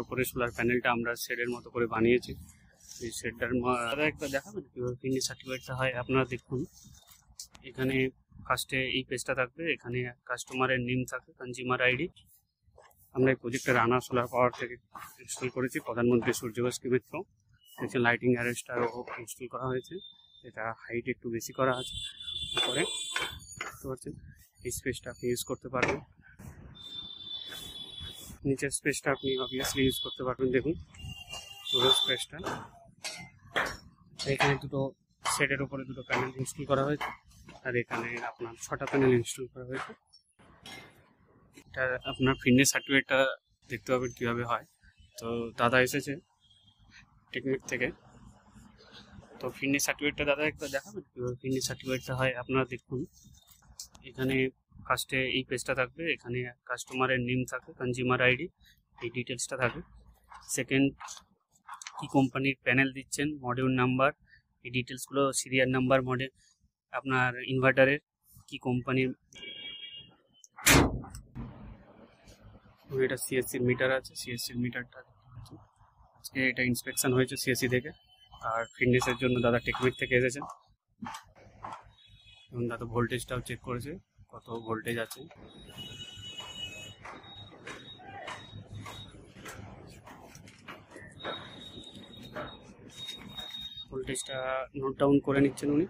উপরে সোলার প্যানেলটা আমরা শেডের মতো করে বানিয়েছি। এই শেডটার দাদা একবার দেখাবেন কীভাবে ফিনিশ সার্টিফিকেটটা হয়? আপনারা দেখুন, এখানে ফার্স্টে এই পেজটা থাকবে, এখানে কাস্টমারের নেম থাকে, কনজিউমার আইডি। আমরা এই প্রজেক্টটা রানা সোলার পাওয়ার থেকে ইনস্টল করেছি, প্রধানমন্ত্রী সূর্যঘর স্কিমের থ্রু। দেখছেন লাইটিং অ্যারেস্টারও ইনস্টল করা হয়েছে, এটা হাইট একটু বেশি করা আছে। তারপরে বুঝতে পারছেন এই স্পেসটা আপনি ইউজ করতে পারবেন, নিচের স্পেসটা আপনি অবভিয়াসলি ইউজ করতে পারবেন। দেখুন পুরো স্পেসটা, এখানে দুটো সেটের উপরে দুটো প্যানেল ইনস্টল করা হয়েছে, আর এখানে আপনার 6টা প্যানেল ইনস্টল করা হয়েছে। এটা আপনার ফিটনেস সার্টিফিকেটটা দেখতে পাবেন কীভাবে হয়। তো দাদা এসেছে টেকনিক থেকে, তো ফিটনেস সার্টিফিকেটটা দাদা একবার দেখাবেন কীভাবে ফিটনেস সার্টিফিকেটটা হয়? আপনারা দেখুন, এখানে ফার্স্টে এই পেজটা থাকবে, এখানে কাস্টমারের নেম থাকে, কনজিউমার আইডি, এই ডিটেলসটা থাকে। সেকেন্ড, কি কোম্পানির প্যানেল দিচ্ছেন, মডিউল নাম্বার, এই ডিটেলসগুলো, সিরিয়াল নাম্বার, মডেল, আপনার ইনভার্টারের কি কোম্পানির, এটা সিএসসির মিটার আছে, সিএসসির মিটারটা আজকে এটা ইন্সপেকশন হয়েছে সিএসসি থেকে। আর ফিটনেসের জন্য দাদা টেকনিক থেকে এসেছেন, এবং দাদা ভোল্টেজটাও চেক করেছে কত ভোল্টেজ আছে। ভোল্টেজটা নোট ডাউন করে নিচ্ছেন উনি।